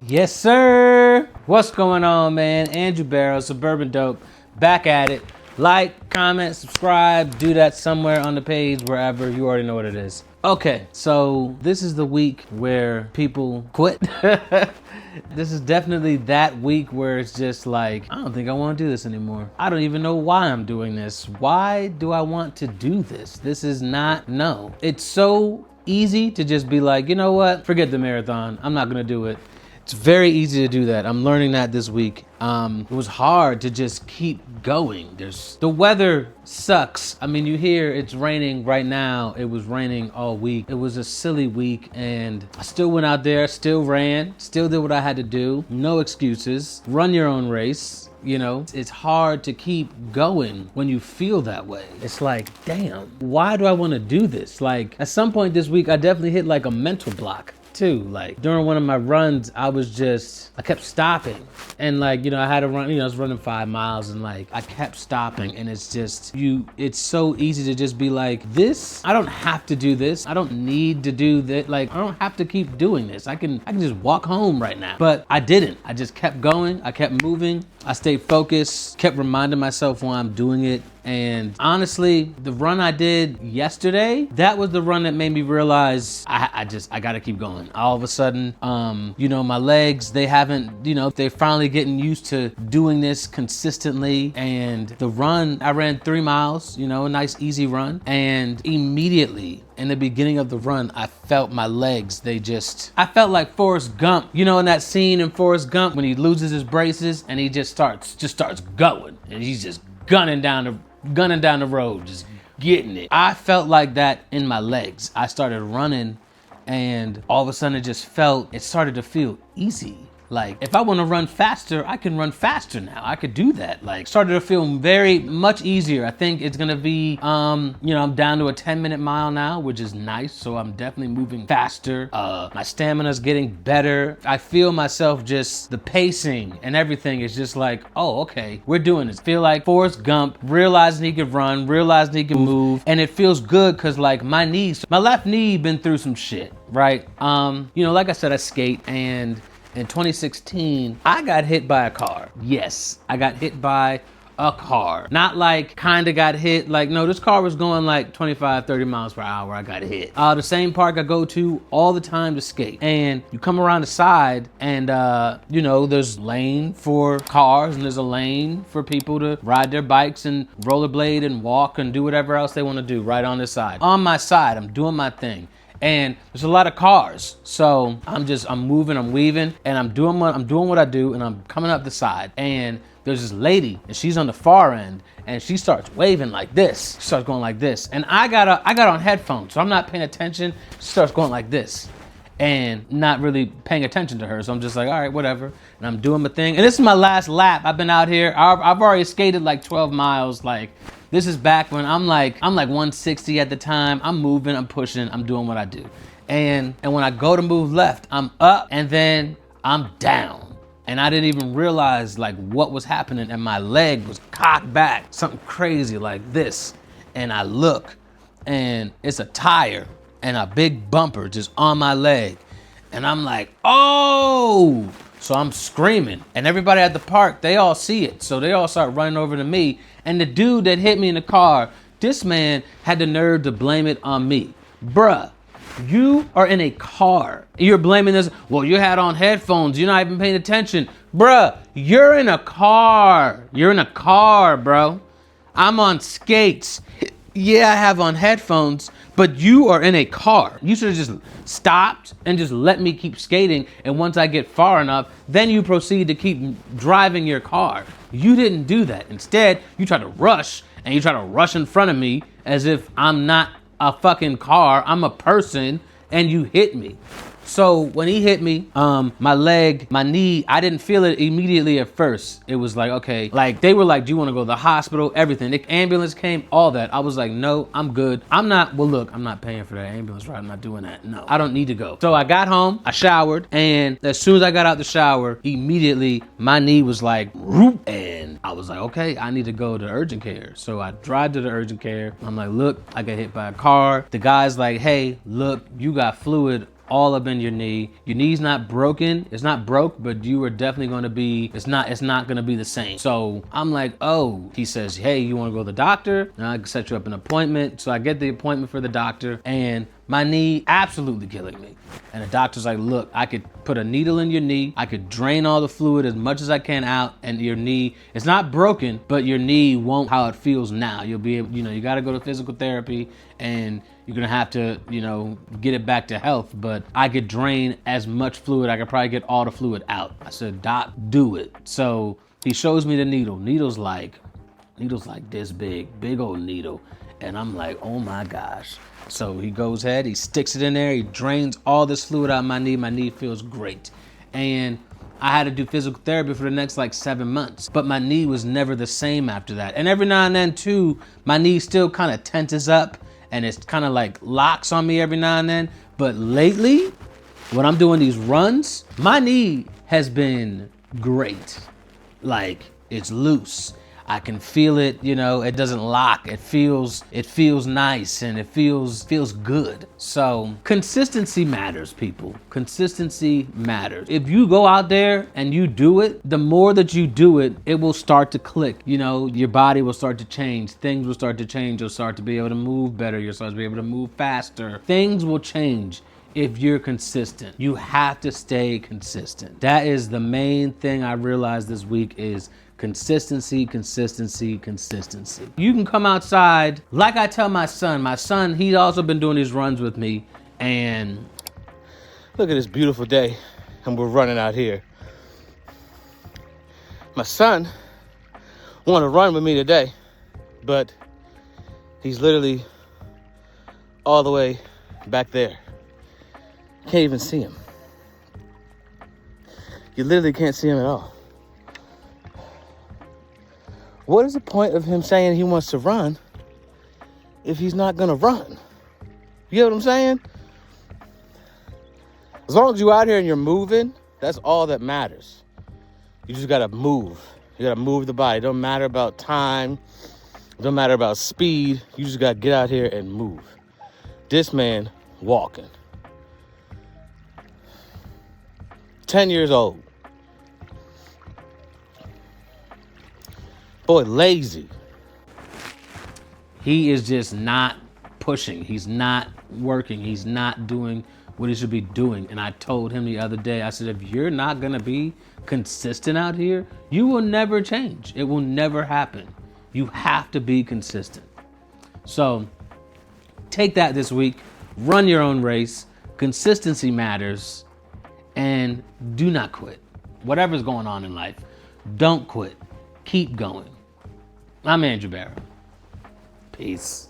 Yes, sir. What's going on, man? Andrew Barrow, Suburban Dope, back at it. Like, comment, subscribe, do that somewhere on the page, wherever. You already know what it is. Okay, so this is the week where people quit. This is definitely that week where it's just like, I don't think I want to do this anymore. I don't even know why I'm doing this. Why do I want to do this? This is not, no. It's so easy to just be like, you know what? Forget the marathon. I'm not going to do it. It's very easy to do that. I'm learning that this week. It was hard to just keep going. The weather sucks. I mean, you hear it's raining right now. It was raining all week. It was a silly week, and I still went out there, still ran, still did what I had to do. No excuses. Run your own race. You know, it's hard to keep going when you feel that way. It's like, damn, why do I want to do this? Like, at some point this week, I definitely hit like a mental block too. Like, during one of my runs, I kept stopping. And like, you know, I had to run, you know, I was running 5 miles, and like, I kept stopping. And it's just, it's so easy to just be like, I don't have to do this. I don't need to do that. Like, I don't have to keep doing this. I can just walk home right now. But I didn't. I just kept going. I kept moving. I stayed focused, kept reminding myself why I'm doing it. And honestly, the run I did yesterday, that was the run that made me realize I gotta keep going. All of a sudden, you know, my legs, they're finally getting used to doing this consistently. And the run, I ran 3 miles, you know, a nice easy run. And immediately, in the beginning of the run, I felt my legs, I felt like Forrest Gump, you know, in that scene in Forrest Gump when he loses his braces and he just starts going, and he's just gunning down the road, just getting it. I felt like that in my legs. I started running, and all of a sudden it started to feel easy. Like, if I want to run faster, I can run faster now. I could do that. Like, started to feel very much easier. I think it's gonna be, you know, I'm down to a 10-minute mile now, which is nice. So I'm definitely moving faster. My stamina's getting better. I feel myself the pacing and everything is just like, oh, okay, we're doing this. Feel like Forrest Gump, realizing he could run, realizing he can move. And it feels good because like my left knee been through some shit, right? You know, like I said, I skate, and in 2016, I got hit by a car. Yes, I got hit by a car. Not like kinda got hit, like no, this car was going like 25, 30 miles per hour. I got hit. The same park I go to all the time to skate. And you come around the side and you know, there's lane for cars and there's a lane for people to ride their bikes and rollerblade and walk and do whatever else they want to do right on this side. On my side, I'm doing my thing. And there's a lot of cars. So I'm moving, I'm weaving, and I'm doing what I do, and I'm coming up the side. And there's this lady, and she's on the far end, and she starts waving like this. She starts going like this. And I got on headphones, so I'm not paying attention. She starts going like this and not really paying attention to her. So I'm just like, all right, whatever. And I'm doing my thing. And this is my last lap. I've been out here. I've already skated like 12 miles. Like, this is back when I'm like 160 at the time. I'm moving, I'm pushing, I'm doing what I do. And when I go to move left, I'm up and then I'm down. And I didn't even realize like what was happening, and my leg was cocked back, something crazy like this. And I look, and it's a tire and a big bumper just on my leg. And I'm like, oh! So I'm screaming, and everybody at the park, they all see it. So they all start running over to me. And the dude that hit me in the car, this man had the nerve to blame it on me. Bruh, you are in a car. You're blaming this. Well, you had on headphones. You're not even paying attention. Bruh, you're in a car. You're in a car, bro. I'm on skates. Yeah, I have on headphones, but you are in a car. You should have just stopped and just let me keep skating. And once I get far enough, then you proceed to keep driving your car. You didn't do that. Instead, you try to rush, and you try to rush in front of me as if I'm not a fucking car. I'm a person, and you hit me. So when he hit me, my leg, my knee, I didn't feel it immediately at first. It was like, okay, like they were like, do you want to go to the hospital? Everything. The ambulance came, all that. I was like, no, I'm good. I'm not paying for that ambulance ride. I'm not doing that. No, I don't need to go. So I got home, I showered, and as soon as I got out the shower, immediately my knee was like, whoop, and I was like, okay, I need to go to urgent care. So I drive to the urgent care. I'm like, look, I got hit by a car. The guy's like, hey, look, you got fluid all up in your knee. Your knee's not broken. It's not broke, but you are definitely going to be, it's not going to be the same. So I'm like, oh, he says, hey, you want to go to the doctor? And I can set you up an appointment. So I get the appointment for the doctor, and my knee absolutely killing me. And the doctor's like, look, I could put a needle in your knee. I could drain all the fluid as much as I can out, and your knee, it's not broken, but your knee won't how it feels now. You'll be able, you got to go to physical therapy, and you're going to have to, get it back to health. But I could drain as much fluid. I could probably get all the fluid out. I said, doc, do it. So he shows me the needle. Needle's like this big old needle. And I'm like, oh my gosh. So he goes ahead, he sticks it in there, he drains all this fluid out of my knee. My knee feels great. And I had to do physical therapy for the next 7 months, but my knee was never the same after that. And every now and then too, my knee still kind of tenses up and it's kind of locks on me every now and then. But lately, when I'm doing these runs, my knee has been great. It's loose. I can feel it, it doesn't lock. It feels nice and it feels good. So consistency matters, people. Consistency matters. If you go out there and you do it, the more that you do it, it will start to click. Your body will start to change. Things will start to change. You'll start to be able to move better. You'll start to be able to move faster. Things will change. If you're consistent, you have to stay consistent. That is the main thing I realized this week is consistency, consistency, consistency. You can come outside, like I tell my son, he's also been doing these runs with me, and look at this beautiful day, and we're running out here. My son wanted to run with me today, but he's literally all the way back there. Can't even see him. You literally can't see him at all. What is the point of him saying he wants to run if he's not gonna run? You get what I'm saying? As long as you're out here and you're moving, that's all that matters. You just gotta move. You gotta move the body. It don't matter about time. It don't matter about speed. You just gotta get out here and move. This man walking. 10 years old. Boy, lazy. He is just not pushing. He's not working. He's not doing what he should be doing. And I told him the other day, I said, if you're not going to be consistent out here, you will never change. It will never happen. You have to be consistent. So take that this week. Run your own race. Consistency matters. And do not quit. Whatever's going on in life, don't quit. Keep going. I'm Andrew Barrow. Peace.